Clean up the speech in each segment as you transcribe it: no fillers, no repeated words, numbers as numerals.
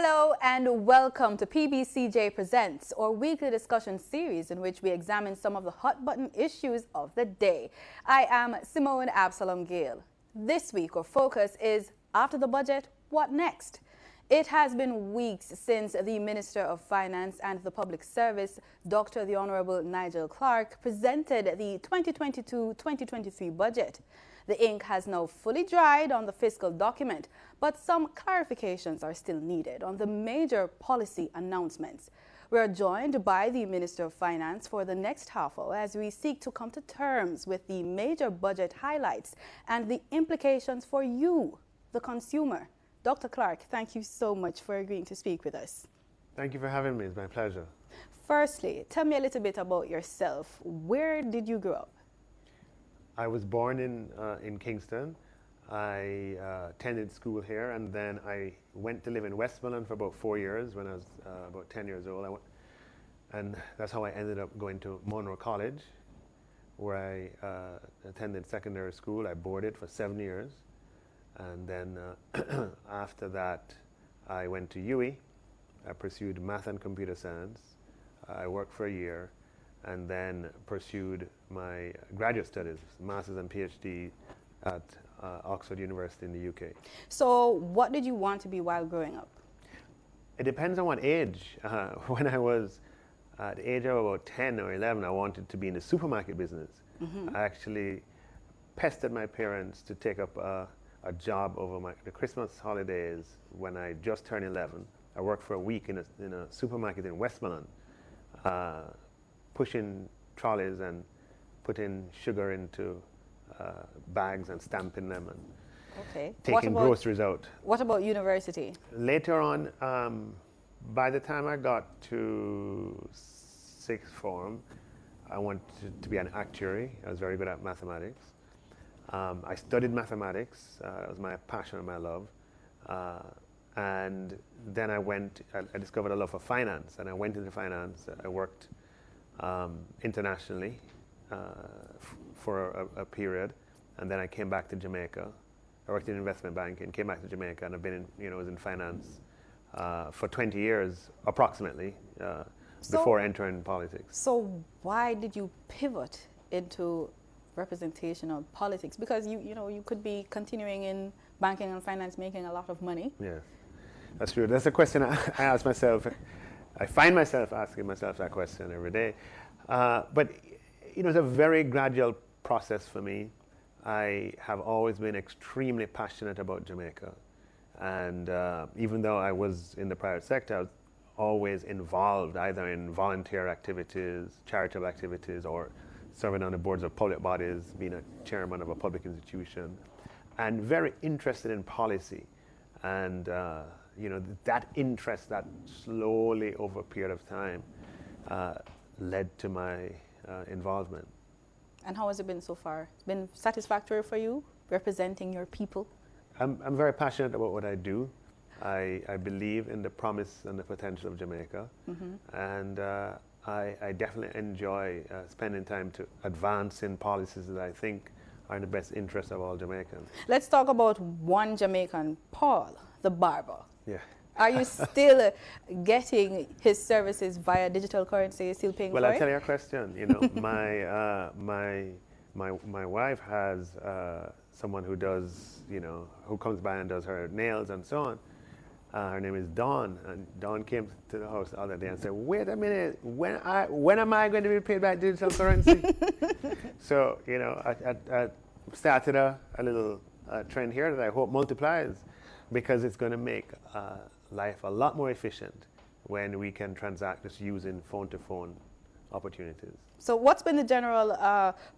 Hello and welcome to PBCJ Presents, our weekly discussion series in which we examine some of the hot button issues of the day. I am Simone Absalom Gale. This week our focus is, after the budget, what next? It has been weeks since the Minister of Finance and the Public Service, Dr. the Honorable Nigel Clarke, presented the 2022-2023 budget. The ink has now fully dried on the fiscal document, but some clarifications are still needed on the major policy announcements. We are joined by the Minister of Finance for the next half hour as we seek to come to terms with the major budget highlights and the implications for you, the consumer. Dr. Clarke, thank you so much for agreeing to speak with us. Thank you for having me. It's my pleasure. Firstly, tell me a little bit about yourself. Where did you grow up? I was born in Kingston. I attended school here, and then I went to live in Westmoreland for about 4 years when I was about 10 years old. And that's how I ended up going to Monroe College, where I attended secondary school. I boarded for 7 years. And then after that, I went to UWI. I pursued math and computer science. I worked for a year and then pursued my graduate studies, master's and PhD at Oxford University in the UK. So what did you want to be while growing up? It depends on what age. When I was at the age of about 10 or 11, I wanted to be in the supermarket business. I actually pestered my parents to take up a job over the Christmas holidays when I just turned 11. I worked for a week in a supermarket in Westmoreland, pushing trolleys and putting sugar into bags and stamping them and taking groceries out. What about university? Later on, by the time I got to sixth form, I wanted to be an actuary. I was very good at mathematics. I studied mathematics. It was my passion and my love. And then I discovered a love for finance, and I went into finance. I worked internationally for a period, and then I came back to Jamaica. I worked in investment banking, came back to Jamaica, and I've been was in finance for 20 years approximately before entering politics. So why did you pivot into representation of politics? Because you could be continuing in banking and finance, making a lot of money. Yes, that's true. That's a question I ask myself. I find myself asking myself that question every day. But it's a very gradual process for me. I have always been extremely passionate about Jamaica. And even though I was in the private sector, I was always involved either in volunteer activities, charitable activities, or serving on the boards of public bodies, being a chairman of a public institution, and very interested in policy. And that interest that slowly over a period of time led to my involvement. And how has it been so far? It's been satisfactory for you, representing your people? I'm very passionate about what I do. I believe in the promise and the potential of Jamaica. And I definitely enjoy spending time to advance in policies that I think are in the best interest of all Jamaicans. Let's talk about one Jamaican, Paul, the barber. Yeah. Are you still getting his services via digital currency, still paying for it? Well, I'll tell you a question. My wife has someone who does, who comes by and does her nails and so on. Her name is Dawn, and Dawn came to the house the other day and said, "Wait a minute, when am I going to be paid by digital currency?" So, I started a little trend here that I hope multiplies, because it's going to make life a lot more efficient when we can transact just using phone-to-phone opportunities. So what's been the general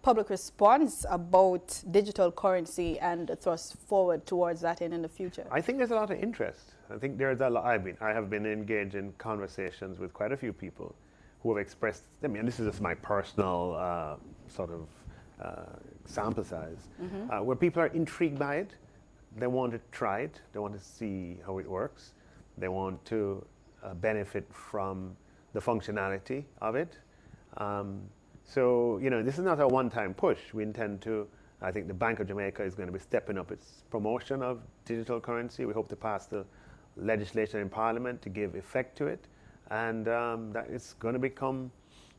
public response about digital currency and the thrust forward towards that in the future? I think there's a lot of interest. I think there's a lot. I have been engaged in conversations with quite a few people who have expressed, this is just my personal sort of sample size, where people are intrigued by it. They want to try it. They want to see how it works. They want to benefit from the functionality of it. So, this is not a one-time push. We intend to, I think the Bank of Jamaica is going to be stepping up its promotion of digital currency. We hope to pass the legislation in Parliament to give effect to it, and that it's going to become,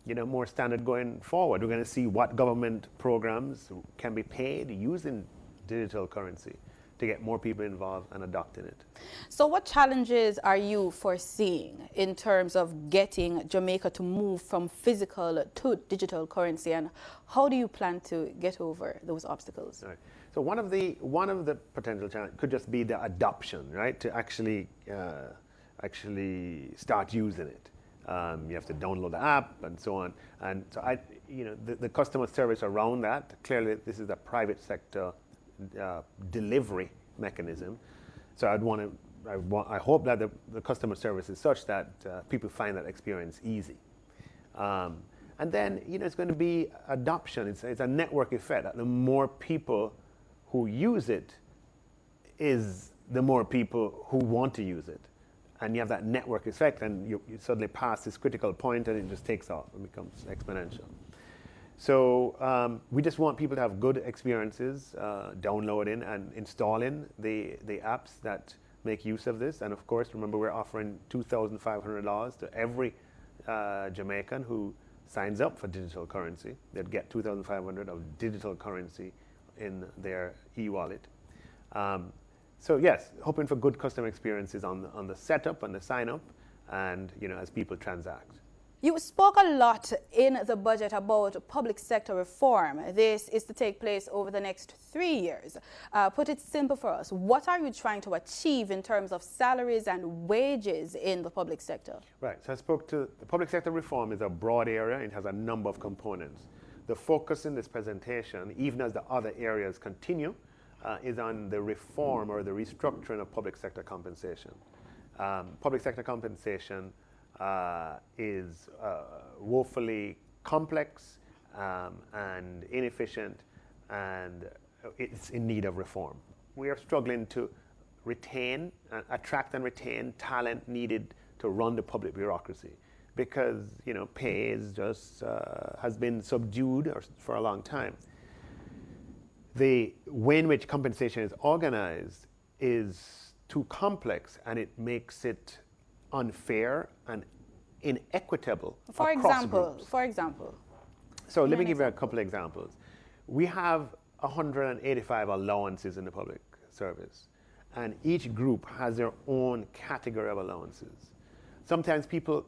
more standard going forward. We're going to see what government programs can be paid using digital currency to get more people involved and adopting it. So what challenges are you foreseeing in terms of getting Jamaica to move from physical to digital currency, and how do you plan to get over those obstacles? Right. So one of the potential challenges could just be the adoption, right? To actually start using it. You have to download the app and so on. And so the customer service around that, clearly this is a private sector delivery mechanism. So I hope that the customer service is such that people find that experience easy. And then, it's going to be adoption. It's a network effect. That the more people who use it is the more people who want to use it. And you have that network effect, and you suddenly pass this critical point, and it just takes off and becomes exponential. So we just want people to have good experiences downloading and installing the apps that make use of this. And of course, remember, we're offering $2,500 to every Jamaican who signs up for digital currency. They'd get $2,500 of digital currency in their e-wallet. So yes, hoping for good customer experiences on the setup and the sign up, and as people transact. You spoke a lot in the budget about public sector reform. This is to take place over the next 3 years. Put it simple for us, what are you trying to achieve in terms of salaries and wages in the public sector? Right, so I spoke to the public sector reform is a broad area. It has a number of components. The focus in this presentation, even as the other areas continue, is on the reform or the restructuring of public sector compensation. Public sector compensation is woefully complex and inefficient, and it's in need of reform. We are struggling to attract and retain talent needed to run the public bureaucracy, because pay is just has been subdued for a long time. The way in which compensation is organized is too complex, and it makes it unfair and inequitable across groups. For example. So let me give you a couple of examples. We have 185 allowances in the public service, and each group has their own category of allowances. Sometimes people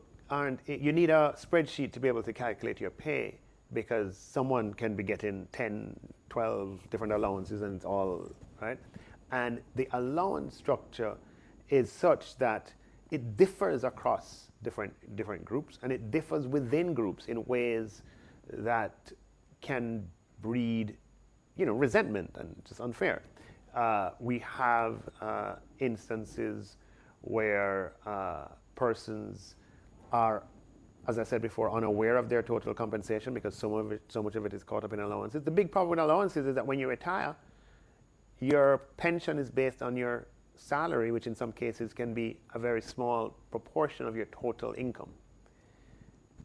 you need a spreadsheet to be able to calculate your pay, because someone can be getting 10, 12 different allowances, and it's all right. And the allowance structure is such that it differs across different groups, and it differs within groups in ways that can breed, resentment and just unfair. We have instances where persons are, as I said before, unaware of their total compensation, because so much of it is caught up in allowances. The big problem with allowances is that when you retire, your pension is based on your salary, which in some cases can be a very small proportion of your total income.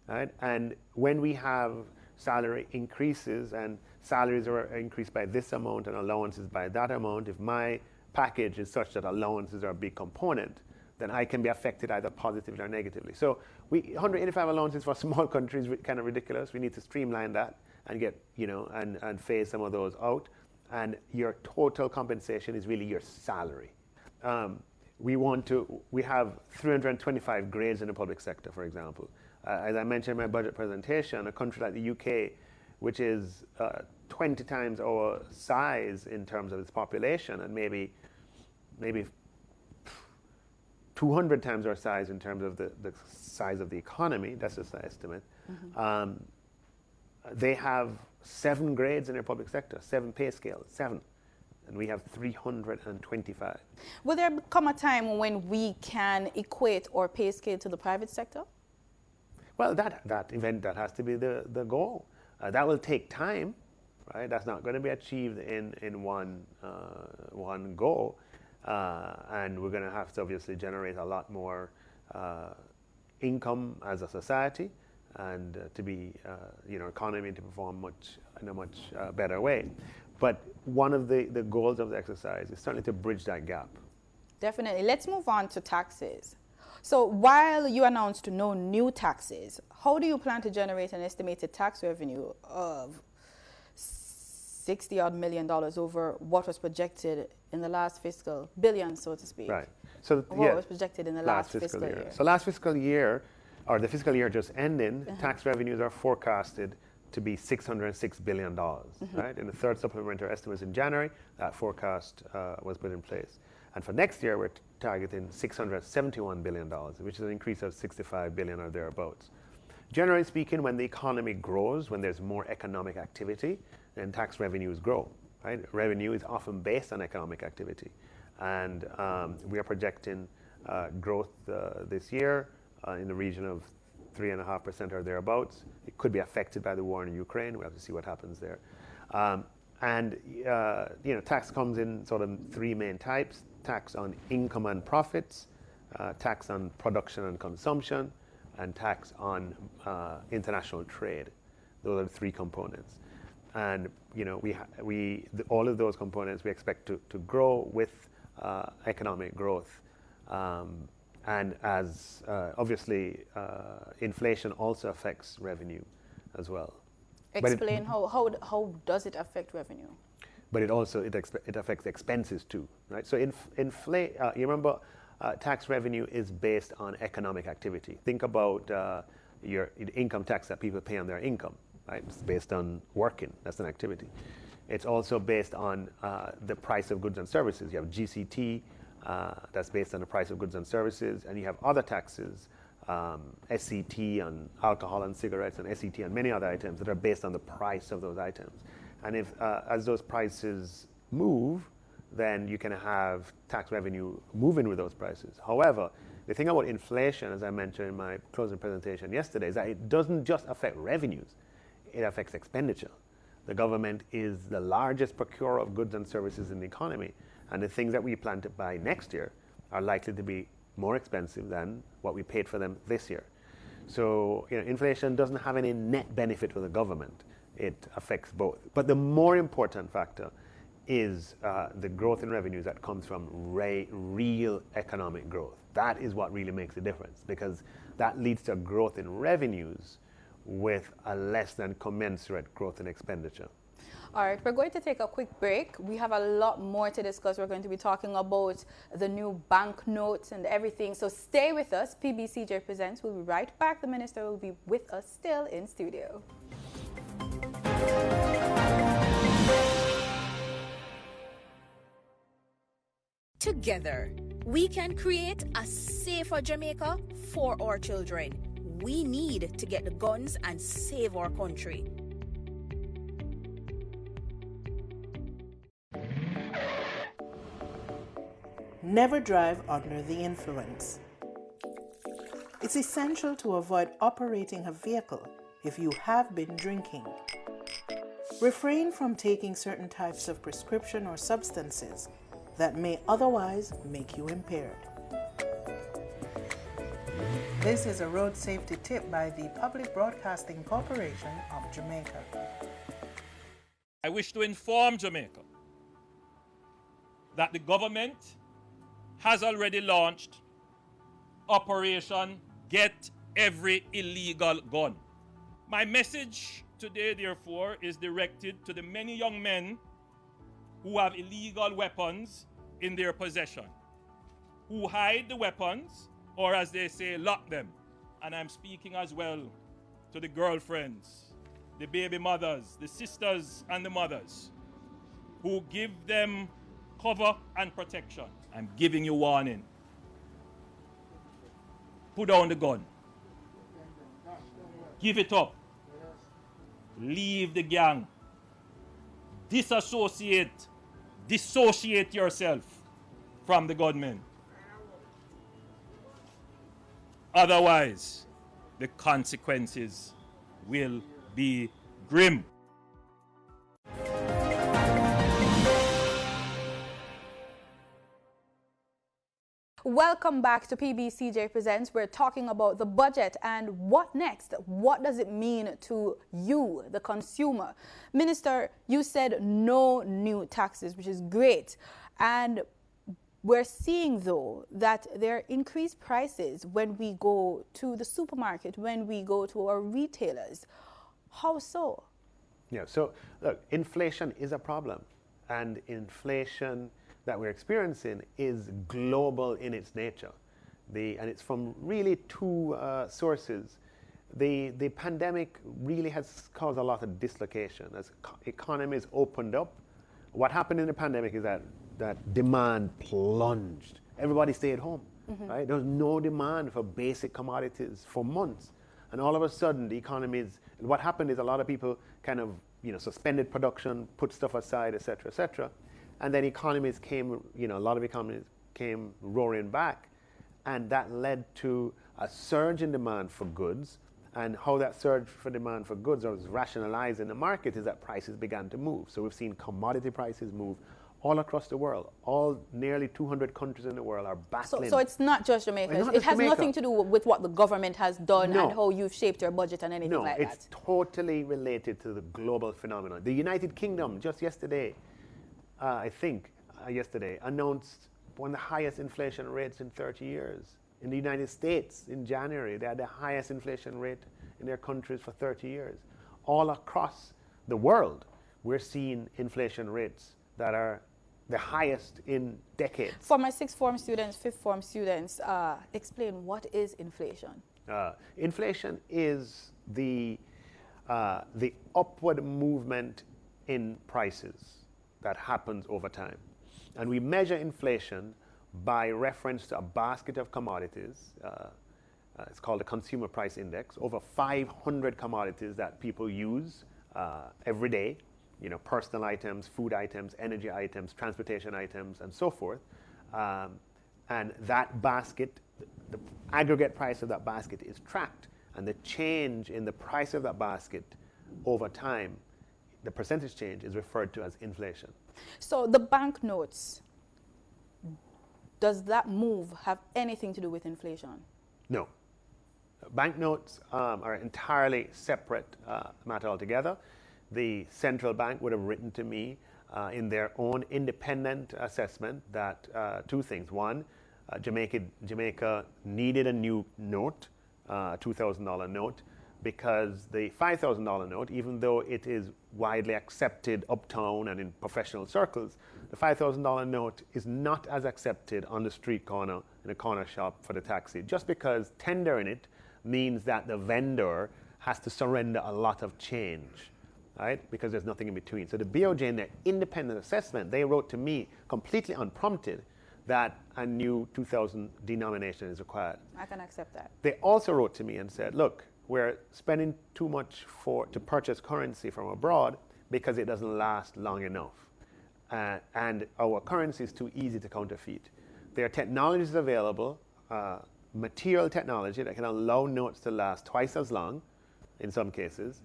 Right? And when we have salary increases, and salaries are increased by this amount and allowances by that amount, if my package is such that allowances are a big component, then I can be affected either positively or negatively. So 185 allowances for a small country is kind of ridiculous. We need to streamline that and get, and phase some of those out. And your total compensation is really your salary. We have 325 grades in the public sector, for example. As I mentioned in my budget presentation, a country like the UK, which is 20 times our size in terms of its population, and maybe 200 times our size in terms of the size of the economy, that's just an estimate. Mm-hmm. They have 7 grades in their public sector, 7 pay scales, 7. And we have 325. Will there come a time when we can equate our pay scale to the private sector? Well, that has to be the goal. That will take time, right? That's not going to be achieved in one go. And we're going to have to obviously generate a lot more income as a society, and to be, economy to perform in a much better way. But one of the goals of the exercise is certainly to bridge that gap. Definitely. Let's move on to taxes. So while you announced no new taxes, how do you plan to generate an estimated tax revenue of $60-odd million over what was projected in the last fiscal billion, so to speak? Right. So what was projected in the last fiscal year? So last fiscal year, or the fiscal year just ending, tax revenues are forecasted to be $606 billion. Right? In the third supplementary estimates in January, that forecast was put in place. And for next year, we're targeting $671 billion, which is an increase of $65 billion or thereabouts. Generally speaking, when the economy grows, when there's more economic activity, then tax revenues grow. Right? Revenue is often based on economic activity. And we are projecting growth this year in the region of 3.5% or thereabouts. It could be affected by the war in Ukraine. We have to see what happens there. Tax comes in sort of three main types: tax on income and profits, tax on production and consumption, and tax on international trade. Those are the three components. And all of those components we expect to grow with economic growth. And as obviously inflation also affects revenue as well. Explain how does it affect revenue? But it affects expenses too, right? So you remember tax revenue is based on economic activity. Think about your income tax that people pay on their income, right? It's based on working. That's an activity. It's also based on the price of goods and services. You have GCT, that's based on the price of goods and services, and you have other taxes, SCT on alcohol and cigarettes, and SCT on many other items that are based on the price of those items. And if as those prices move, then you can have tax revenue moving with those prices. However, the thing about inflation, as I mentioned in my closing presentation yesterday, is that it doesn't just affect revenues, it affects expenditure. The government is the largest procurer of goods and services in the economy, and the things that we plan to buy next year are likely to be more expensive than what we paid for them this year. So inflation doesn't have any net benefit for the government. It affects both. But the more important factor is the growth in revenues that comes from real economic growth. That is what really makes a difference, because that leads to growth in revenues with a less than commensurate growth in expenditure. All right, we're going to take a quick break. We have a lot more to discuss. We're going to be talking about the new banknotes and everything. So stay with us. PBCJ Presents. We'll be right back. The minister will be with us still in studio. Together, we can create a safer Jamaica for our children. We need to get the guns and save our country. Never drive under the influence. It's essential to avoid operating a vehicle if you have been drinking. Refrain from taking certain types of prescription or substances that may otherwise make you impaired. This is a road safety tip by the Public Broadcasting Corporation of Jamaica. I wish to inform Jamaica that the government has already launched Operation Get Every Illegal Gun. My message today, therefore, is directed to the many young men who have illegal weapons in their possession, who hide the weapons, or as they say, lock them. And I'm speaking as well to the girlfriends, the baby mothers, the sisters and the mothers who give them cover and protection. I'm giving you warning. Put down the gun. Give it up. Leave the gang. Dissociate yourself from the gunmen. Otherwise, the consequences will be grim. Welcome back to PBCJ Presents. We're talking about the budget and what next? What does it mean to you, the consumer? Minister, you said no new taxes, which is great. And We're seeing, though, that there are increased prices when we go to the supermarket, when we go to our retailers. How so? Yeah, so look, inflation is a problem. And inflation that we're experiencing is global in its nature. And it's from really two sources. The pandemic really has caused a lot of dislocation. As economies opened up, what happened in the pandemic is that demand plunged. Everybody stayed home, right? There was no demand for basic commodities for months. And all of a sudden, the economies, what happened is a lot of people kind of, suspended production, put stuff aside, et cetera, et cetera. And then economies came, a lot of economies came roaring back. And that led to a surge in demand for goods. And how that surge for demand for goods was rationalized in the market is that prices began to move. So we've seen commodity prices move all across the world. All nearly 200 countries in the world are battling. So it's not just Jamaica. It's not it just has Jamaica. nothing to do with what the government has done No. and how you've shaped your budget and anything like that. No, it's totally related to the global phenomenon. The United Kingdom just yesterday, yesterday, announced one of the highest inflation rates in 30 years. In the United States, in January, they had the highest inflation rate in their countries for 30 years. All across the world, we're seeing inflation rates that are the highest in decades. For my sixth form students, fifth form students, explain what is inflation? Inflation is the upward movement in prices that happens over time. And we measure inflation by reference to a basket of commodities. It's called the Consumer Price Index. Over 500 commodities that people use every day. Personal items, food items, energy items, transportation items, and so forth. And that basket, the aggregate price of that basket is tracked. And the change in the price of that basket over time, the percentage change, is referred to as inflation. So the banknotes, does that move have anything to do with inflation? No. Banknotes are entirely separate matter altogether. The central bank would have written to me in their own independent assessment that two things. One, Jamaica needed a new note, $2,000 note, because the $5,000 note, even though it is widely accepted uptown and in professional circles, the $5,000 note is not as accepted on the street corner, in a corner shop for the taxi, just because tendering it means that the vendor has to surrender a lot of change. Right? Because there's nothing in between. So the BOJ, in their independent assessment, they wrote to me completely unprompted that a new 2,000 denomination is required. I can accept that. They also wrote to me and said, look, we're spending too much to purchase currency from abroad because it doesn't last long enough. And our currency is too easy to counterfeit. There are technologies available, material technology that can allow notes to last twice as long in some cases,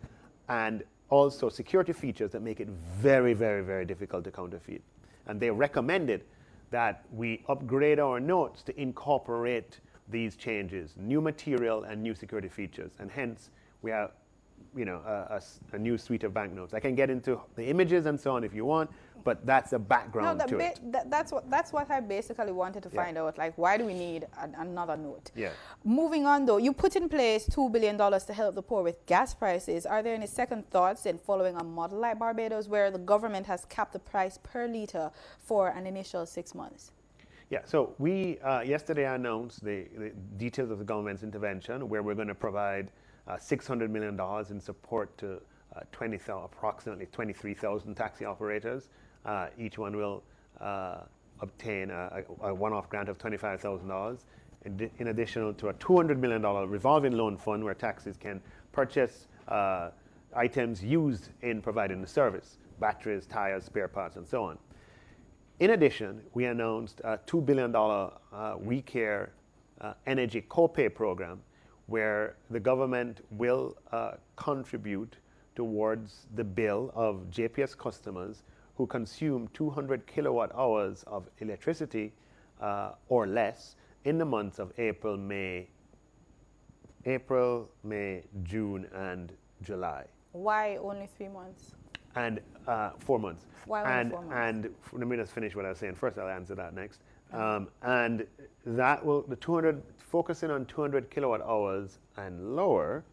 and also security features that make it very, very, very difficult to counterfeit. And they recommended that we upgrade our notes to incorporate these changes, new material and new security features. And hence, we have a new suite of banknotes. I can get into the images and so on if you want, but that's the background to it. That's what I basically wanted to find out. Like, why do we need another note? Yeah. Moving on, though, you put in place $2 billion to help the poor with gas prices. Are there any second thoughts in following a model like Barbados, where the government has capped the price per litre for an initial 6 months? Yeah, so we yesterday announced the details of the government's intervention, where we're going to provide $600 million in support to approximately 23,000 taxi operators. Each one will obtain a one-off grant of $25,000, in addition to a $200 million revolving loan fund where taxis can purchase items used in providing the service, batteries, tires, spare parts, and so on. In addition, we announced a $2 billion We Care energy copay program, where the government will contribute towards the bill of JPS customers who consume 200 kilowatt hours of electricity or less in the months of April, May, June, and July. Why only 3 months? And 4 months. Why only 4 months? And let me just finish what I was saying first. I'll answer that next. And that will, focusing on 200 kilowatt hours and lower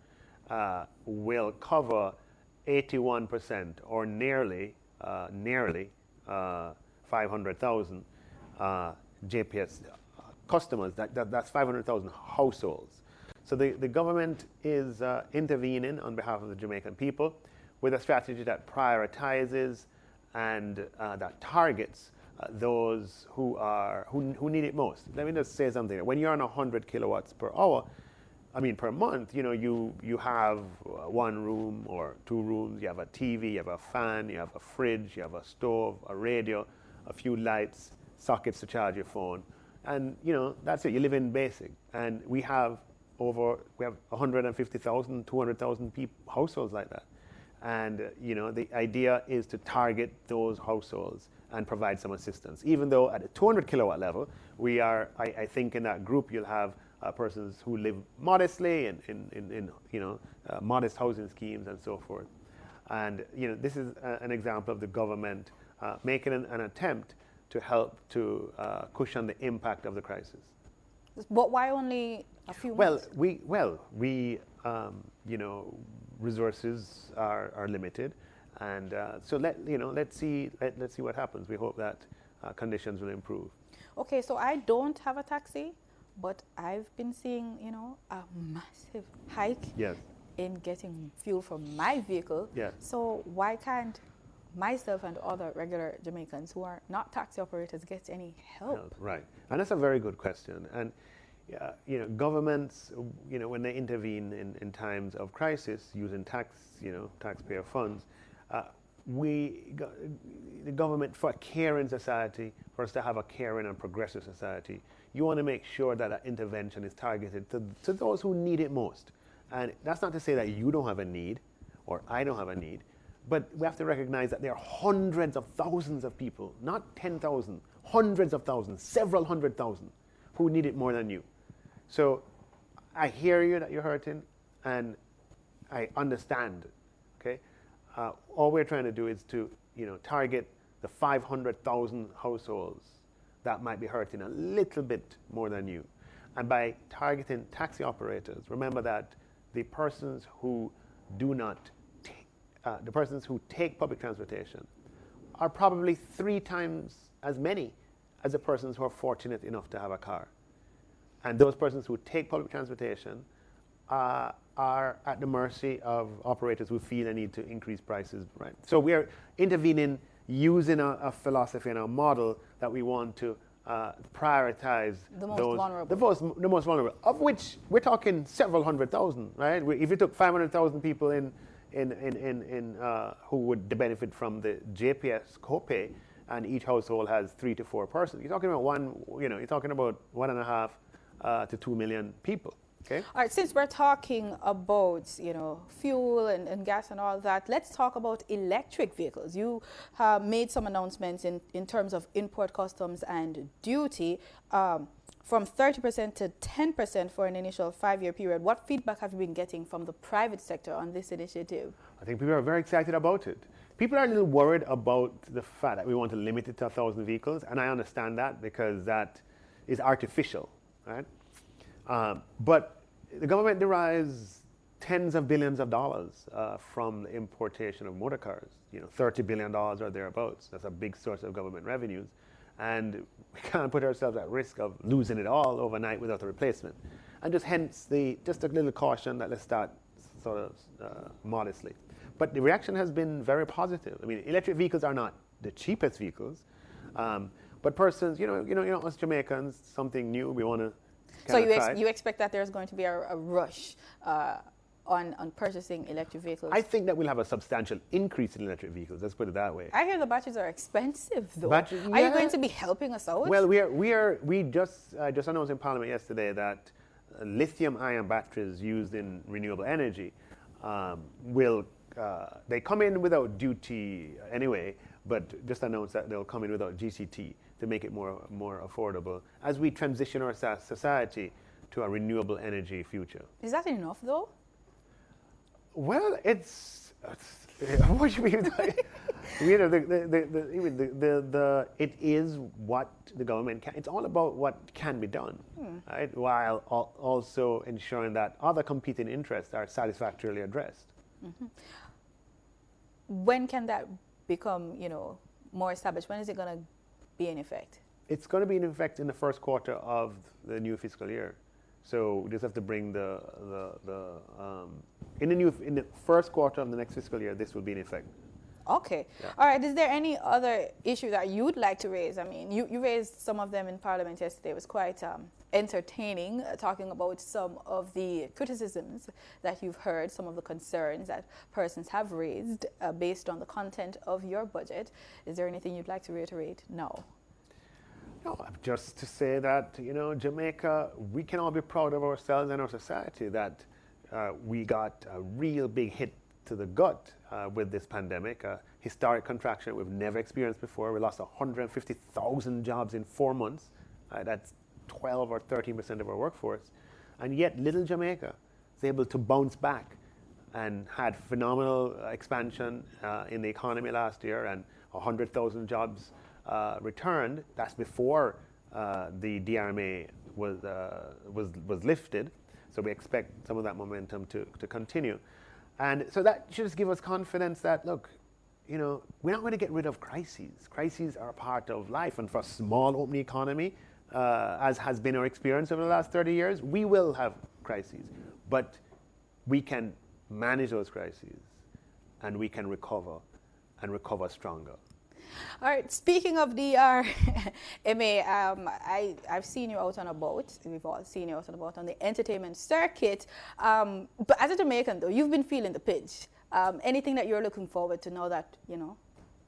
will cover 81% or nearly 500,000 JPS customers. That's 500,000 households. So the government is intervening on behalf of the Jamaican people with a strategy that prioritizes and that targets those who need it most. Let me just say something. When you're on 100 kilowatts per hour, per month, you have one room or two rooms, you have a TV, you have a fan, you have a fridge, you have a stove, a radio, a few lights, sockets to charge your phone, and that's it. You live in basic, and we have 150,000, 200,000 households like that, and the idea is to target those households and provide some assistance. Even though at a 200 kilowatt level, we are, I think in that group you'll have persons who live modestly in modest housing schemes and so forth. And this is an example of the government making an attempt to help to cushion the impact of the crisis. But why only a few months? Resources are limited, and so let's see what happens. We hope that conditions will improve. Okay, so I don't have a taxi, but I've been seeing, a massive hike in getting fuel for my vehicle. Yes. So why can't myself and other regular Jamaicans who are not taxi operators get any help? Right, and that's a very good question. And governments, when they intervene in times of crisis using taxpayer funds, the government, for a caring society, for us to have a caring and progressive society, you want to make sure that intervention is targeted to those who need it most. And that's not to say that you don't have a need or I don't have a need, but we have to recognize that there are hundreds of thousands of people, not 10,000, hundreds of thousands, several 100,000 who need it more than you. So I hear you that you're hurting, and I understand, okay? All we're trying to do is to, target the 500,000 households that might be hurting a little bit more than you. And by targeting taxi operators, remember that the persons who take public transportation are probably 3 times as many as the persons who are fortunate enough to have a car. And those persons who take public transportation are at the mercy of operators who feel they need to increase prices, right? So we are intervening using a philosophy and a model that we want to prioritize the most vulnerable. The most vulnerable, of which we're talking several 100,000, right? If you took 500,000 people in who would benefit from the JPS copay, and each household has 3 to 4 persons, you're talking about 1.5 to 2 million people. Okay. All right, since we're talking about, fuel and gas and all that, let's talk about electric vehicles. You have made some announcements in terms of import customs and duty from 30% to 10% for an initial 5-year period. What feedback have you been getting from the private sector on this initiative? I think people are very excited about it. People are a little worried about the fact that we want to limit it to 1,000 vehicles, and I understand that because that is artificial, right? But the government derives tens of billions of dollars from the importation of motor cars. $30 billion or thereabouts. That's a big source of government revenues. And we can't put ourselves at risk of losing it all overnight without a replacement. And hence just a little caution that let's start sort of modestly. But the reaction has been very positive. Electric vehicles are not the cheapest vehicles, but persons, us Jamaicans, something new, we want to. So you expect that there's going to be a rush on purchasing electric vehicles? I think that we'll have a substantial increase in electric vehicles. Let's put it that way. I hear the batteries are expensive, though. Are you going to be helping us out? Well, we just announced in Parliament yesterday that lithium-ion batteries used in renewable energy they come in without duty anyway, but just announced that they'll come in without GCT to make it more affordable as we transition our society to a renewable energy future. Is that enough, though? Well, what do you mean? You know, it is what the government can. It's all about what can be done, right? While also ensuring that other competing interests are satisfactorily addressed. Mm-hmm. When can that become, you know, more established? When is it going to be in effect? It's going to be in effect in the first quarter of the new fiscal year. So we just have to bring in the first quarter of the next fiscal year, this will be in effect. Okay. Yeah. All right. Is there any other issue that you would like to raise? I mean, you raised some of them in Parliament yesterday. It was quite entertaining, talking about some of the criticisms that you've heard, some of the concerns that persons have raised based on the content of your budget. Is there anything you'd like to reiterate? No. No, just to say that, you know, Jamaica, we can all be proud of ourselves and our society that we got a real big hit to the gut with this pandemic, a historic contraction we've never experienced before. We lost 150,000 jobs in 4 months. That's 12 or 13% of our workforce. And yet little Jamaica is able to bounce back and had phenomenal expansion in the economy last year, and 100,000 jobs returned. That's before the DRMA was lifted. So we expect some of that momentum to continue. And so that should just give us confidence that, look, you know, we're not going to get rid of crises. Crises are a part of life. And for a small open economy, as has been our experience over the last 30 years, we will have crises. But we can manage those crises, and we can recover, and recover stronger. All right, speaking of DRMA, I've seen you out and about. We've all seen you out and about on the entertainment circuit. But as a Jamaican, though, you've been feeling the pinch. Anything that you're looking forward to now that, you know,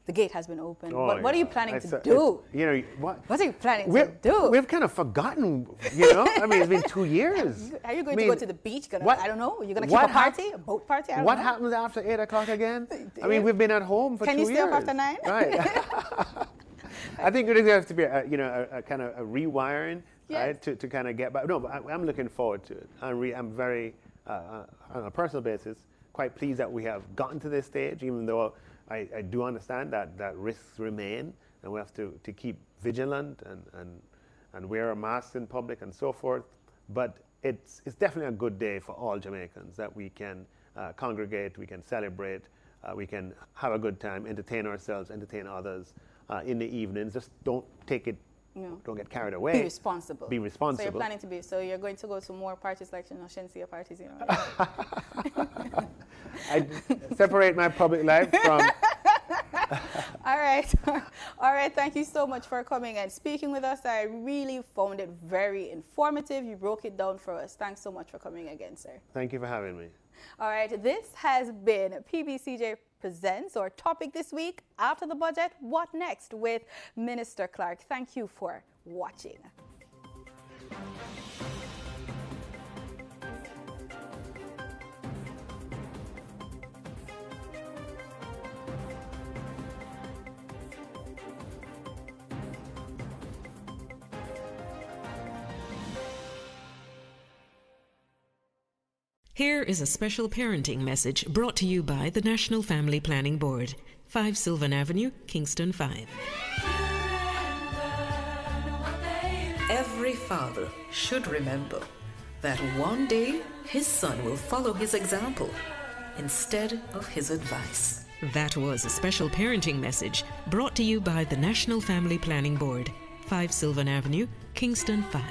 the gate has been opened? What are you planning to do? You know, what are you planning to do? We've kind of forgotten, you know. I mean, it's been 2 years. Are you going to go to the beach? I don't know. You're going to keep a party, a boat party? What happens after 8 o'clock again? I mean, we've been at home for 2 years. Can you stay up after 9? Right. I think there has to be a kind of a rewiring, right, to kind of get back. No, but I'm looking forward to it. I'm very, on a personal basis, quite pleased that we have gotten to this stage, even though I do understand that risks remain, and we have to keep vigilant and wear a mask in public and so forth. But it's definitely a good day for all Jamaicans that we can congregate, we can celebrate, we can have a good time, entertain ourselves, entertain others in the evenings. Just don't take it. No. Don't get carried away. Be responsible. Be responsible. So you're planning to be. So you're going to go to more parties like, you know, Shensia parties, you know. I separate my public life from. All right. All right. Thank you so much for coming and speaking with us. I really found it very informative. You broke it down for us. Thanks so much for coming again, sir. Thank you for having me. All right. This has been PBCJ Presents, or topic this week, after the budget, what next, with Minister Clarke. Thank you for watching. Here is a special parenting message brought to you by the National Family Planning Board, 5 Sylvan Avenue, Kingston 5. Every father should remember that one day his son will follow his example instead of his advice. That was a special parenting message brought to you by the National Family Planning Board, 5 Sylvan Avenue, Kingston 5.